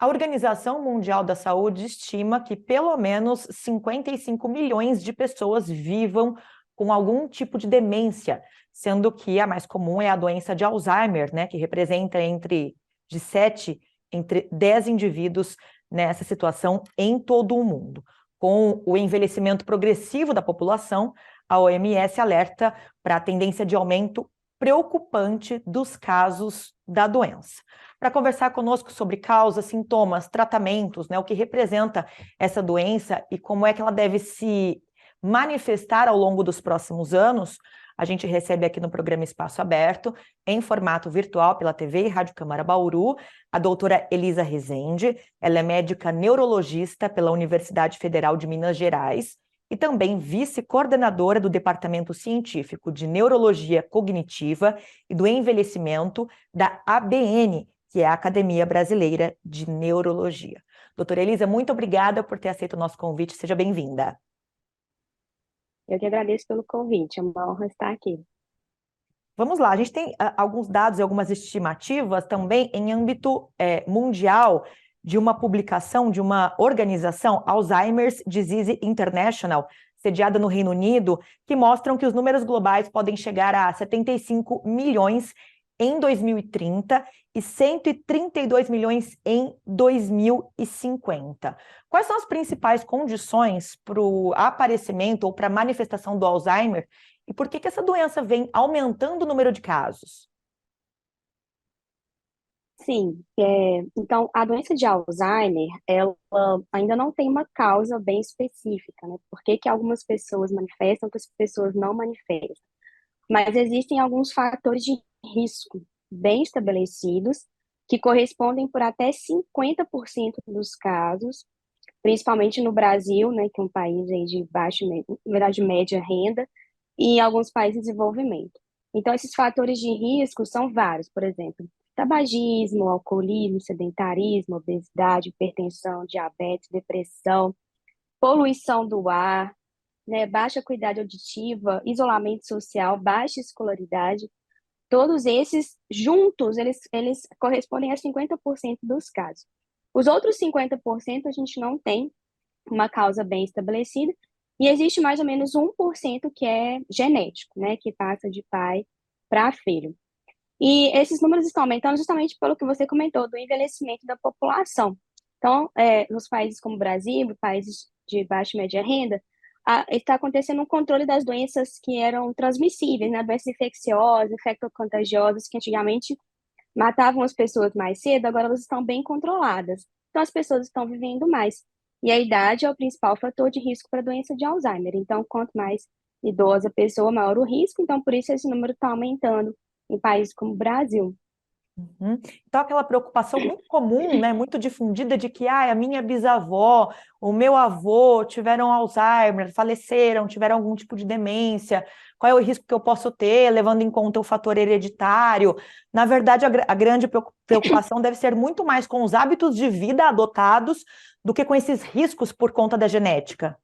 A Organização Mundial da Saúde estima que pelo menos 55 milhões de pessoas vivam com algum tipo de demência, sendo que a mais comum é a doença de Alzheimer, né, que representa de 7 entre 10 indivíduos nessa situação em todo o mundo. Com o envelhecimento progressivo da população, a OMS alerta para a tendência de aumento preocupante dos casos da doença. Para conversar conosco sobre causas, sintomas, tratamentos, né, o que representa essa doença e como é que ela deve se manifestar ao longo dos próximos anos, a gente recebe aqui no programa Espaço Aberto, em formato virtual pela TV e Rádio Câmara Bauru, a doutora Elisa Rezende. Ela é médica neurologista pela Universidade Federal de Minas Gerais e também vice-coordenadora do Departamento Científico de Neurologia Cognitiva e do Envelhecimento da ABN, que é a Academia Brasileira de Neurologia. Doutora Elisa, muito obrigada por ter aceito o nosso convite. Seja bem-vinda. Eu que agradeço pelo convite, é uma honra estar aqui. Vamos lá, a gente tem alguns dados e algumas estimativas também em âmbito mundial de uma publicação de uma organização, Alzheimer's Disease International, sediada no Reino Unido, que mostram que os números globais podem chegar a 75 milhões em 2030 e 132 milhões em 2050. Quais são as principais condições para o aparecimento ou para a manifestação do Alzheimer e por que essa doença vem aumentando o número de casos? Sim, então a doença de Alzheimer, ela ainda não tem uma causa bem específica, né? Por que que algumas pessoas manifestam, outras pessoas não manifestam? Mas existem alguns fatores de risco bem estabelecidos que correspondem por até 50% dos casos, principalmente no Brasil, né, que é um país aí de baixa, na verdade, média renda, e em alguns países de desenvolvimento. Então, esses fatores de risco são vários, por exemplo, tabagismo, alcoolismo, sedentarismo, obesidade, hipertensão, diabetes, depressão, poluição do ar, né, baixa acuidade auditiva, isolamento social, baixa escolaridade. Todos esses juntos, eles correspondem a 50% dos casos. Os outros 50% a gente não tem uma causa bem estabelecida, e existe mais ou menos 1% que é genético, né, que passa de pai para filho. E esses números estão aumentando justamente pelo que você comentou, do envelhecimento da população. Então, nos países como o Brasil, países de baixa e média renda, está acontecendo um controle das doenças que eram transmissíveis, né, doenças infecciosas, infectocontagiosas, que antigamente matavam as pessoas mais cedo, agora elas estão bem controladas. Então, as pessoas estão vivendo mais. E a idade é o principal fator de risco para a doença de Alzheimer. Então, quanto mais idosa a pessoa, maior o risco. Então, por isso esse número está aumentando em países como o Brasil. Então, aquela preocupação muito comum, né, muito difundida de que a minha bisavó, o meu avô tiveram Alzheimer, faleceram, tiveram algum tipo de demência, qual é o risco que eu posso ter, levando em conta o fator hereditário? Na verdade, a grande preocupação deve ser muito mais com os hábitos de vida adotados do que com esses riscos por conta da genética.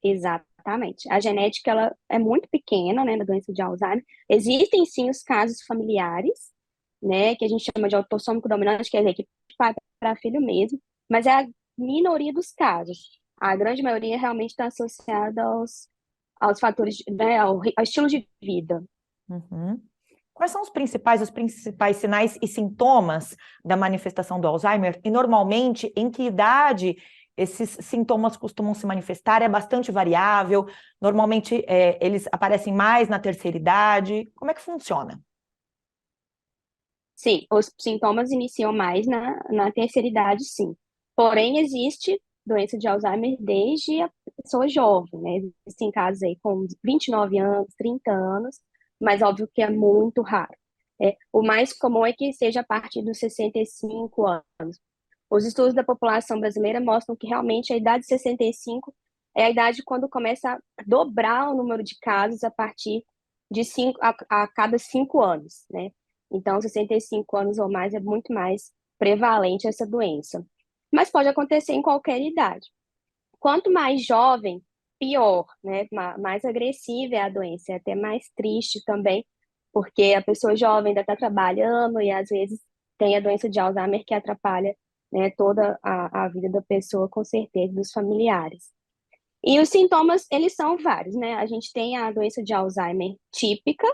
Exatamente. A genética ela é muito pequena, né, na doença de Alzheimer. Existem sim os casos familiares, né, que a gente chama de autossômico dominante, quer dizer, que pai para filho mesmo, mas é a minoria dos casos. A grande maioria realmente está associada aos fatores, né, ao estilo de vida. Uhum. Quais são os principais sinais e sintomas da manifestação do Alzheimer? E, normalmente, em que idade esses sintomas costumam se manifestar? É bastante variável? Normalmente, eles aparecem mais na terceira idade? Como é que funciona? Sim, os sintomas iniciam mais na terceira idade, sim. Porém, existe doença de Alzheimer desde a pessoa jovem, né? Existem casos aí com 29 anos, 30 anos, mas óbvio que é muito raro. O mais comum é que seja a partir dos 65 anos. Os estudos da população brasileira mostram que realmente a idade de 65 é a idade quando começa a dobrar o número de casos a partir de 5 a cada 5 anos, né? Então, 65 anos ou mais é muito mais prevalente essa doença. Mas pode acontecer em qualquer idade. Quanto mais jovem, pior, né? Mais agressiva é a doença, é até mais triste também, porque a pessoa jovem ainda está trabalhando e às vezes tem a doença de Alzheimer que atrapalha né, toda a vida da pessoa, com certeza, dos familiares. E os sintomas, eles são vários, né? A gente tem a doença de Alzheimer típica,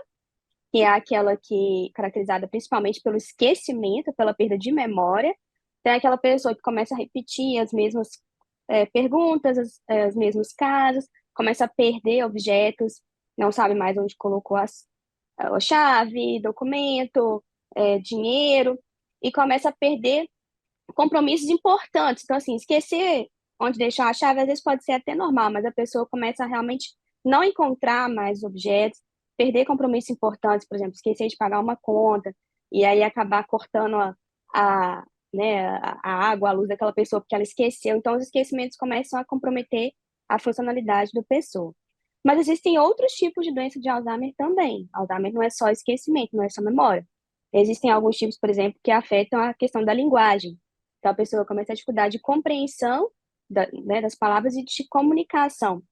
que é aquela que caracterizada principalmente pelo esquecimento, pela perda de memória. Tem aquela pessoa que começa a repetir as mesmas perguntas, os mesmos casos, começa a perder objetos, não sabe mais onde colocou a chave, documento, dinheiro, e começa a perder compromissos importantes. Então, assim, esquecer onde deixar a chave às vezes pode ser até normal, mas a pessoa começa a realmente não encontrar mais objetos, perder compromissos importantes, por exemplo, esquecer de pagar uma conta, e aí acabar cortando a, né, a água, a luz daquela pessoa porque ela esqueceu. Então, os esquecimentos começam a comprometer a funcionalidade da pessoa. Mas existem outros tipos de doença de Alzheimer também. Alzheimer não é só esquecimento, não é só memória. Existem alguns tipos, por exemplo, que afetam a questão da linguagem. Então, a pessoa começa a ter dificuldade de compreensão né, das palavras e de comunicação.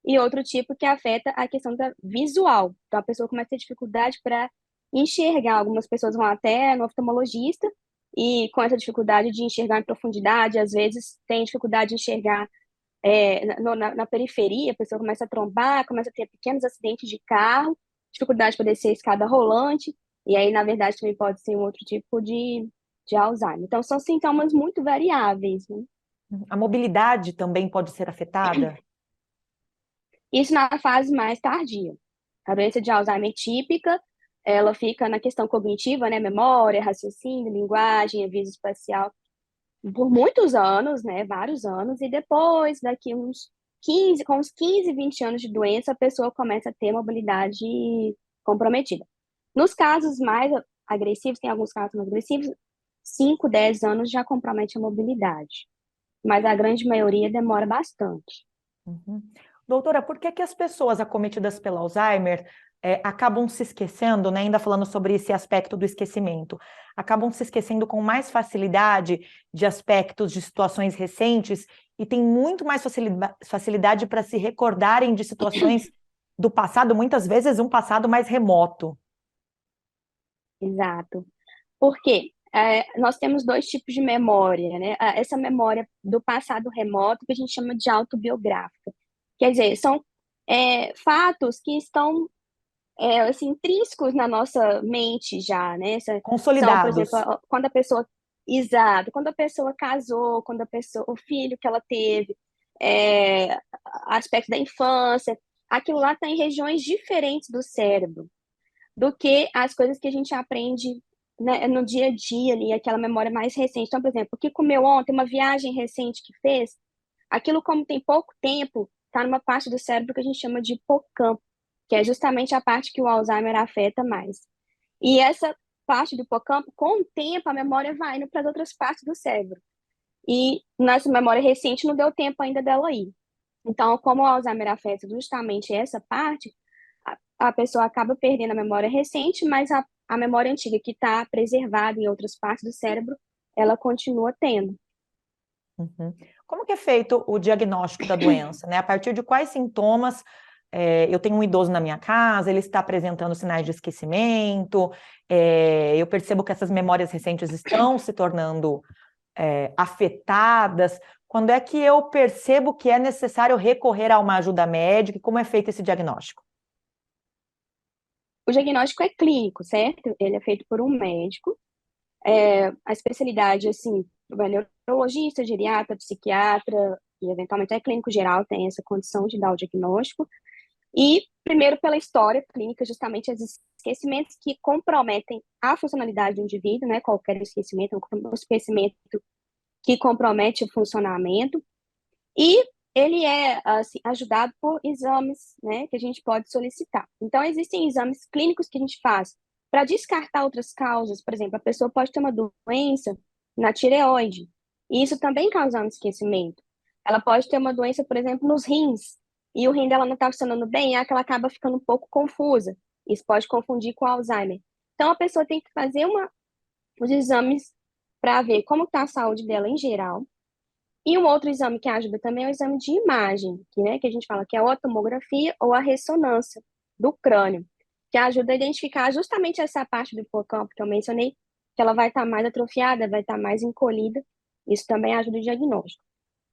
E outro tipo que afeta a questão da visual. Então, a pessoa começa a ter dificuldade para enxergar. Algumas pessoas vão até no oftalmologista e com essa dificuldade de enxergar em profundidade, às vezes tem dificuldade de enxergar na periferia, a pessoa começa a trombar, começa a ter pequenos acidentes de carro, dificuldade para descer a escada rolante, e aí, na verdade, também pode ser um outro tipo de Alzheimer. Então, são sintomas muito variáveis, né? A mobilidade também pode ser afetada? Isso na fase mais tardia. A doença de Alzheimer típica, ela fica na questão cognitiva, né? Memória, raciocínio, linguagem, aviso espacial, por muitos anos, né? Vários anos, e depois, daqui uns 15, com uns 15, 20 anos de doença, a pessoa começa a ter mobilidade comprometida. Nos casos mais agressivos, tem alguns casos mais agressivos, 5, 10 anos já compromete a mobilidade, mas a grande maioria demora bastante. Uhum. Doutora, por que que as pessoas acometidas pelo Alzheimer acabam se esquecendo, né? Ainda falando sobre esse aspecto do esquecimento, acabam se esquecendo com mais facilidade de aspectos de situações recentes e têm muito mais facilidade para se recordarem de situações do passado, muitas vezes um passado mais remoto. Exato. Porque nós temos dois tipos de memória, né? Essa memória do passado remoto, que a gente chama de autobiográfica. Quer dizer, são fatos que estão assim, intrínsecos na nossa mente já, né? São, por exemplo, Consolidados. quando a pessoa. Exato, quando a pessoa casou, quando a pessoa, o filho que ela teve, é, aspectos da infância, aquilo lá está em regiões diferentes do cérebro do que as coisas que a gente aprende, né, no dia a dia ali, aquela memória mais recente. Então, por exemplo, o que comeu ontem, uma viagem recente que fez, aquilo como tem pouco tempo, está numa parte do cérebro que a gente chama de hipocampo, que é justamente a parte que o Alzheimer afeta mais. E essa parte do hipocampo, com o tempo, a memória vai indo para as outras partes do cérebro. E nessa memória recente não deu tempo ainda dela ir. Então, como o Alzheimer afeta justamente essa parte, a pessoa acaba perdendo a memória recente, mas a memória antiga que está preservada em outras partes do cérebro, ela continua tendo. Uhum. Como que é feito o diagnóstico da doença, né? A partir de quais sintomas eu tenho um idoso na minha casa, ele está apresentando sinais de esquecimento, eu percebo que essas memórias recentes estão se tornando afetadas. Quando é que eu percebo que é necessário recorrer a uma ajuda médica e como é feito esse diagnóstico? O diagnóstico é clínico, certo? Ele é feito por um médico. A especialidade, assim, vai neurologista, geriatra, psiquiatra e eventualmente até clínico geral tem essa condição de dar o diagnóstico. E, primeiro, pela história clínica, justamente os esquecimentos que comprometem a funcionalidade do indivíduo, né? Qualquer esquecimento, um esquecimento que compromete o funcionamento. E ele é assim, ajudado por exames, né, que a gente pode solicitar. Então, existem exames clínicos que a gente faz para descartar outras causas. Por exemplo, a pessoa pode ter uma doença na tireoide, e isso também causa um esquecimento. Ela pode ter uma doença, por exemplo, nos rins, e o rim dela não está funcionando bem, é que ela acaba ficando um pouco confusa. Isso pode confundir com Alzheimer. Então, a pessoa tem que fazer os exames para ver como está a saúde dela em geral, e um outro exame que ajuda também é o exame de imagem, que a gente fala que é a tomografia ou a ressonância do crânio, que ajuda a identificar justamente essa parte do hipocampo que eu mencionei, que ela vai estar mais atrofiada, vai estar mais encolhida, Isso também ajuda o diagnóstico.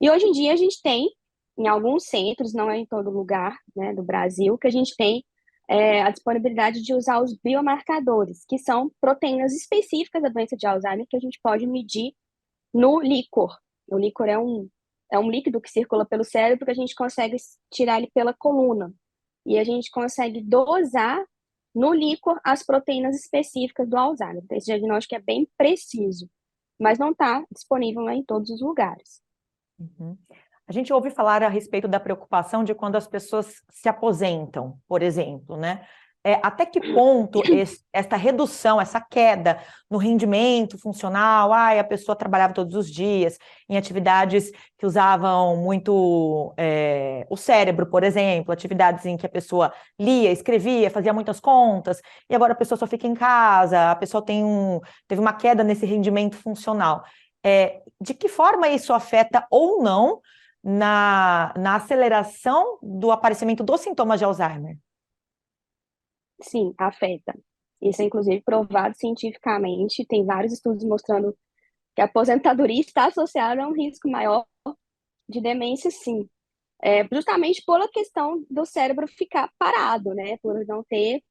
E hoje em dia a gente tem, em alguns centros, não é em todo lugar, né, do Brasil, que a gente tem a disponibilidade de usar os biomarcadores, que são proteínas específicas da doença de Alzheimer que a gente pode medir no líquor. O líquor é um líquido que circula pelo cérebro que a gente consegue tirar ele pela coluna. E a gente consegue dosar no líquor as proteínas específicas do Alzheimer. Então, esse diagnóstico é bem preciso, mas não está disponível, né, em todos os lugares. Uhum. A gente ouve falar a respeito da preocupação de quando as pessoas se aposentam, por exemplo, né? Até que ponto esta redução, essa queda no rendimento funcional, a pessoa trabalhava todos os dias em atividades que usavam muito o cérebro, por exemplo, atividades em que a pessoa lia, escrevia, fazia muitas contas, e agora a pessoa só fica em casa, a pessoa teve uma queda nesse rendimento funcional. De que forma isso afeta ou não na aceleração do aparecimento dos sintomas de Alzheimer? Sim, afeta. Isso é, inclusive, provado cientificamente. Tem vários estudos mostrando que a aposentadoria está associada a um risco maior de demência, sim. Justamente pela questão do cérebro ficar parado, né? Por não ter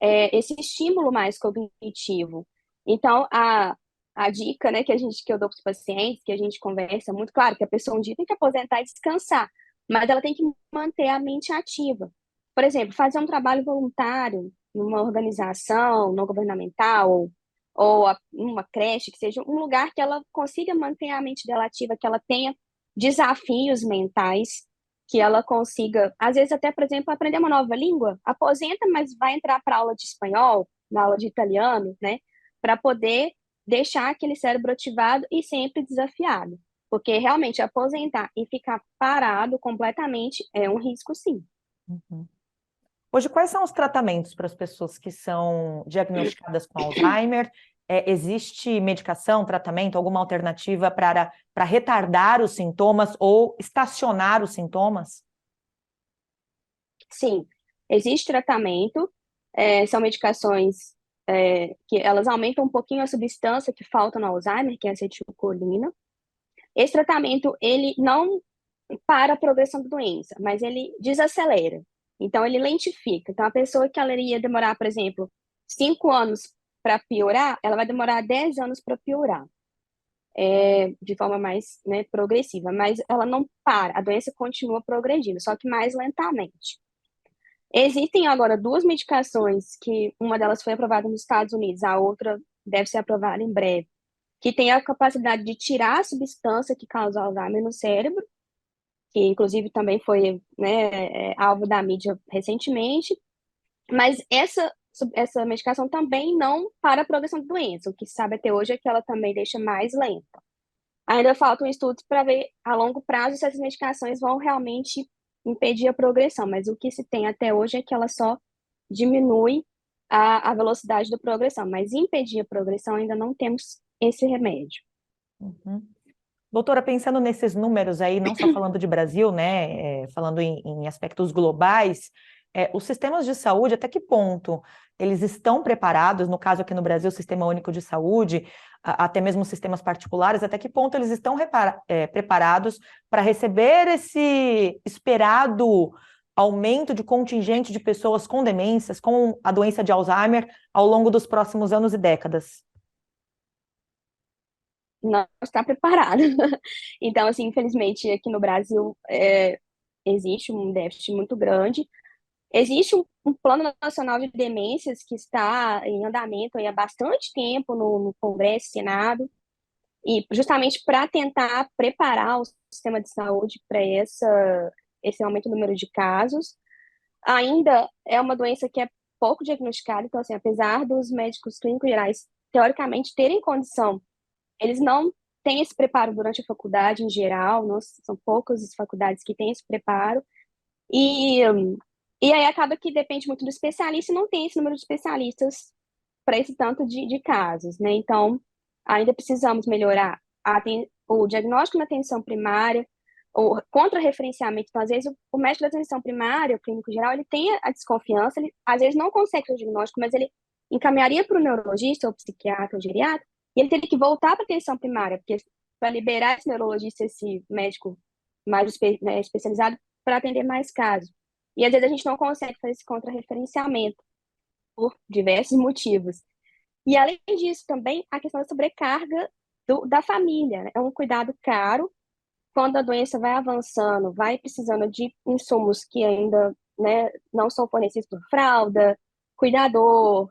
esse estímulo mais cognitivo. Então, a dica, né, que eu dou para os pacientes, que a gente conversa muito, claro que a pessoa um dia tem que aposentar e descansar, mas ela tem que manter a mente ativa. Por exemplo, fazer um trabalho voluntário numa organização não governamental ou uma creche, que seja um lugar que ela consiga manter a mente dela ativa, que ela tenha desafios mentais, que ela consiga, às vezes até, por exemplo, aprender uma nova língua, aposenta, mas vai entrar para aula de espanhol, na aula de italiano, né, para poder deixar aquele cérebro ativado e sempre desafiado. Porque realmente aposentar e ficar parado completamente é um risco, sim. Uhum. Hoje, quais são os tratamentos para as pessoas que são diagnosticadas com Alzheimer? Existe medicação, tratamento, alguma alternativa para retardar os sintomas ou estacionar os sintomas? Sim, existe tratamento, são medicações que elas aumentam um pouquinho a substância que falta no Alzheimer, que é a acetilcolina. Esse tratamento, ele não para a progressão da doença, mas ele desacelera. Então, ele lentifica. Então, a pessoa que ela iria demorar, por exemplo, 5 anos para piorar, ela vai demorar 10 anos para piorar, de forma mais, né, progressiva. Mas ela não para, a doença continua progredindo, só que mais lentamente. Existem agora duas medicações, que uma delas foi aprovada nos Estados Unidos, a outra deve ser aprovada em breve, que tem a capacidade de tirar a substância que causa Alzheimer no cérebro, que inclusive também foi, né, alvo da mídia recentemente, mas essa medicação também não para a progressão da doença. O que se sabe até hoje é que ela também deixa mais lenta. Ainda faltam estudos para ver a longo prazo se essas medicações vão realmente impedir a progressão, mas o que se tem até hoje é que ela só diminui a velocidade da progressão, mas impedir a progressão ainda não temos esse remédio. Uhum. Doutora, pensando nesses números aí, não só falando de Brasil, né, falando em aspectos globais, os sistemas de saúde, até que ponto eles estão preparados, no caso aqui no Brasil, o Sistema Único de Saúde, até mesmo sistemas particulares, até que ponto eles estão preparados para receber esse esperado aumento de contingente de pessoas com demências, com a doença de Alzheimer, ao longo dos próximos anos e décadas? Não está preparado. Então, assim, infelizmente, aqui no Brasil existe um déficit muito grande. Existe um plano nacional de demências que está em andamento aí há bastante tempo no Congresso, Senado, e justamente para tentar preparar o sistema de saúde para esse aumento do número de casos. Ainda é uma doença que é pouco diagnosticada, então, assim, apesar dos médicos clínicos gerais teoricamente terem condição, eles não têm esse preparo durante a faculdade em geral, não, são poucas as faculdades que têm esse preparo, e, e aí acaba que depende muito do especialista e não tem esse número de especialistas para esse tanto de casos, né? Então, ainda precisamos melhorar o diagnóstico na atenção primária, o contra-referenciamento. Então, às vezes, o médico da atenção primária, o clínico geral, ele tem a desconfiança, ele às vezes não consegue fazer o diagnóstico, mas ele encaminharia para o neurologista, ou psiquiatra, ou geriatra, e ele teria que voltar para a atenção primária, porque para liberar esse neurologista, esse médico mais né, especializado, para atender mais casos. E às vezes a gente não consegue fazer esse contrarreferenciamento por diversos motivos. E além disso, também a questão da sobrecarga da família, né? É um cuidado caro. Quando a doença vai avançando, vai precisando de insumos que ainda, né, não são fornecidos por fralda, cuidador,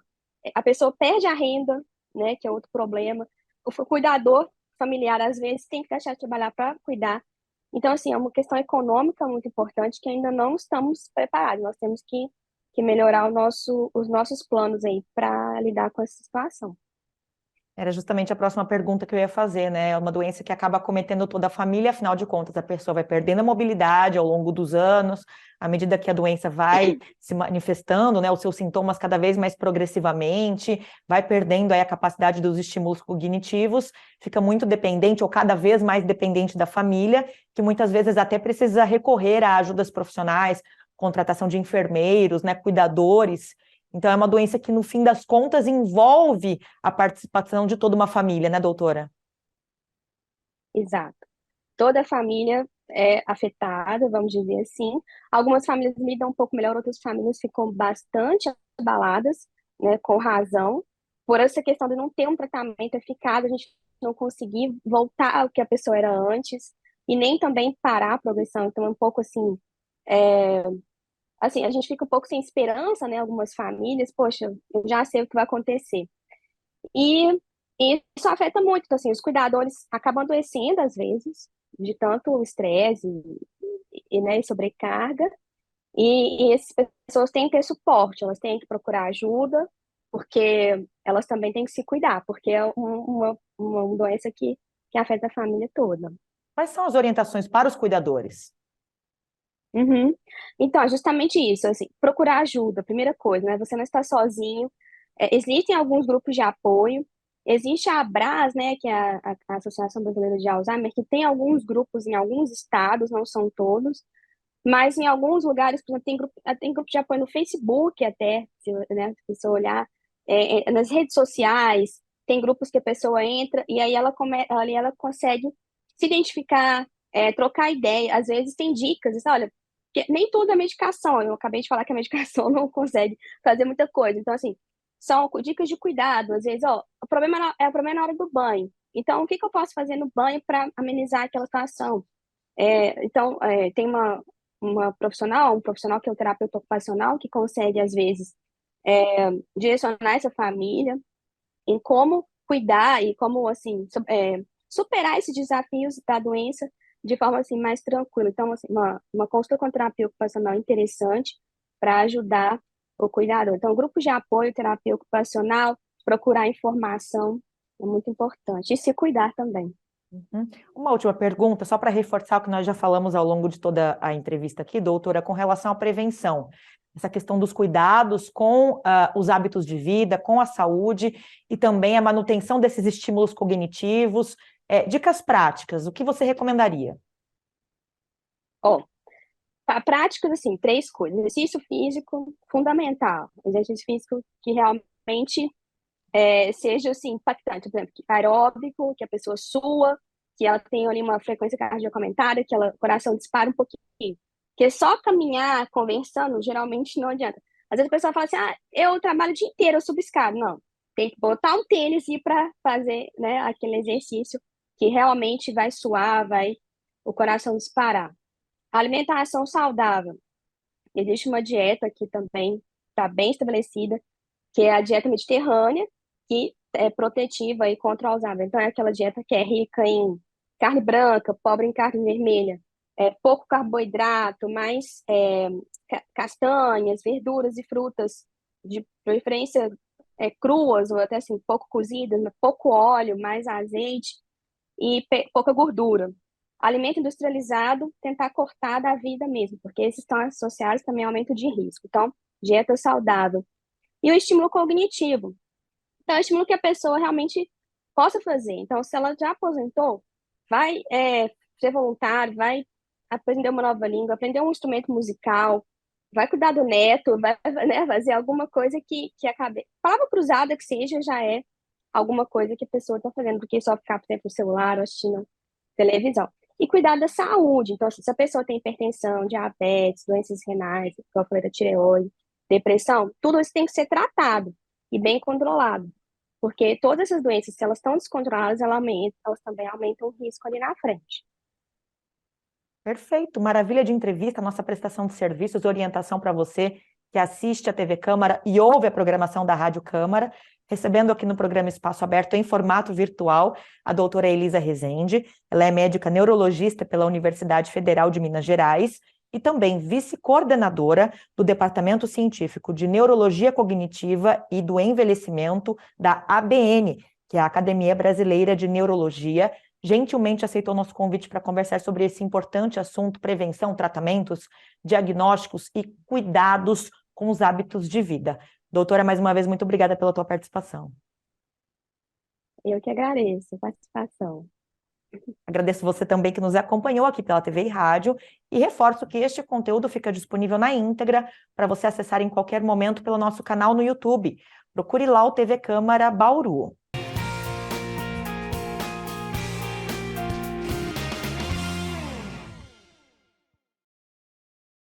a pessoa perde a renda, né, que é outro problema. O cuidador familiar, às vezes, tem que deixar de trabalhar para cuidar. Então, assim, é uma questão econômica muito importante que ainda não estamos preparados. Nós temos que melhorar os nossos planos aí para lidar com essa situação. Era justamente a próxima pergunta que eu ia fazer, né? É uma doença que acaba acometendo toda a família, afinal de contas, a pessoa vai perdendo a mobilidade ao longo dos anos, à medida que a doença vai se manifestando, né? Os seus sintomas cada vez mais progressivamente, vai perdendo aí a capacidade dos estímulos cognitivos, fica muito dependente ou cada vez mais dependente da família, que muitas vezes até precisa recorrer a ajudas profissionais, contratação de enfermeiros, né? Cuidadores. Então, é uma doença que, no fim das contas, envolve a participação de toda uma família, né, doutora? Exato. Toda a família é afetada, vamos dizer assim. Algumas famílias lidam um pouco melhor, outras famílias ficam bastante abaladas, né, com razão, por essa questão de não ter um tratamento eficaz, a gente não conseguir voltar ao que a pessoa era antes e nem também parar a progressão. Então, é um pouco assim, é, assim, a gente fica um pouco sem esperança, né? Algumas famílias, poxa, eu já sei o que vai acontecer. E, e isso afeta muito, então, assim, os cuidadores acabam adoecendo às vezes, de tanto estresse né, e sobrecarga, e essas pessoas têm que ter suporte, elas têm que procurar ajuda, porque elas também têm que se cuidar, porque é uma doença que afeta a família toda. Quais são as orientações para os cuidadores? Uhum. Então, é justamente isso, assim, procurar ajuda, primeira coisa, né? Você não está sozinho. Existem alguns grupos de apoio. Existe a ABRAS, né, que é a Associação Brasileira de Alzheimer, que tem alguns grupos em alguns estados, não são todos, mas em alguns lugares, por exemplo, tem grupo de apoio no Facebook até, se, né, se a pessoa olhar, nas redes sociais, tem grupos que a pessoa entra e aí ali ela consegue se identificar, trocar ideia. Às vezes tem dicas, diz, olha, porque nem tudo é medicação. Eu acabei de falar que a medicação não consegue fazer muita coisa. Então, assim, são dicas de cuidado. Às vezes, ó, o problema é na hora do banho. Então, o que que eu posso fazer no banho para amenizar aquela situação? Então, tem uma profissional, um profissional que é o terapeuta ocupacional, que consegue, às vezes, direcionar essa família em como cuidar e como, assim, superar esses desafios da doença de forma, assim, mais tranquila. Então, assim, uma consulta com terapia ocupacional interessante para ajudar o cuidador. Então, grupos de apoio, terapia ocupacional, procurar informação é muito importante. E se cuidar também. Uhum. Uma última pergunta, só para reforçar o que nós já falamos ao longo de toda a entrevista aqui, doutora, com relação à prevenção. Essa questão dos cuidados com os hábitos de vida, com a saúde e também a manutenção desses estímulos cognitivos. Dicas práticas, o que você recomendaria? Ó, práticas, assim, três coisas. Exercício físico, fundamental. Exercício físico que realmente seja, assim, impactante. Por exemplo, aeróbico, que a pessoa sua, que ela tem ali uma frequência cardíaca aumentada, que o coração dispara um pouquinho. Porque só caminhar, conversando, geralmente não adianta. Às vezes a pessoa fala assim, ah, eu trabalho o dia inteiro, eu subo escada. Não, tem que botar um tênis e ir para fazer, né, aquele exercício que realmente vai suar, vai o coração disparar. Alimentação saudável. Existe uma dieta que também está bem estabelecida, que é a dieta mediterrânea, que é protetiva e contra o Alzheimer. Então, é aquela dieta que é rica em carne branca, pobre em carne vermelha, pouco carboidrato, mais castanhas, verduras e frutas, de preferência cruas ou até assim, pouco cozidas, pouco óleo, mais azeite e pouca gordura. Alimento industrializado, tentar cortar da vida mesmo, porque esses estão associados também ao aumento de risco. Então, dieta saudável. E o estímulo cognitivo. Então, é um estímulo que a pessoa realmente possa fazer. Então, se ela já aposentou, vai ser voluntário, vai aprender uma nova língua, aprender um instrumento musical, vai cuidar do neto, vai né, fazer alguma coisa que acabe. Palavra cruzada que seja, já é alguma coisa que a pessoa está fazendo, porque só ficar, por exemplo, no celular ou assistindo. televisão. E cuidar da saúde. Então, assim, se a pessoa tem hipertensão, diabetes, doenças renais, igual eu falei da tireoide, depressão, tudo isso tem que ser tratado e bem controlado. Porque todas essas doenças, se elas estão descontroladas, elas também aumentam o risco ali na frente. Perfeito, maravilha de entrevista, nossa prestação de serviços, orientação para você que assiste a TV Câmara e ouve a programação da Rádio Câmara, recebendo aqui no programa Espaço Aberto em formato virtual a doutora Elisa Rezende. Ela é médica neurologista pela Universidade Federal de Minas Gerais e também vice-coordenadora do Departamento Científico de Neurologia Cognitiva e do Envelhecimento da ABN, que é a Academia Brasileira de Neurologia. Gentilmente aceitou nosso convite para conversar sobre esse importante assunto: prevenção, tratamentos, diagnósticos e cuidados com os hábitos de vida. Doutora, mais uma vez, muito obrigada pela tua participação. Eu que agradeço a participação. Agradeço você também que nos acompanhou aqui pela TV e rádio e reforço que este conteúdo fica disponível na íntegra para você acessar em qualquer momento pelo nosso canal no YouTube. Procure lá o TV Câmara Bauru.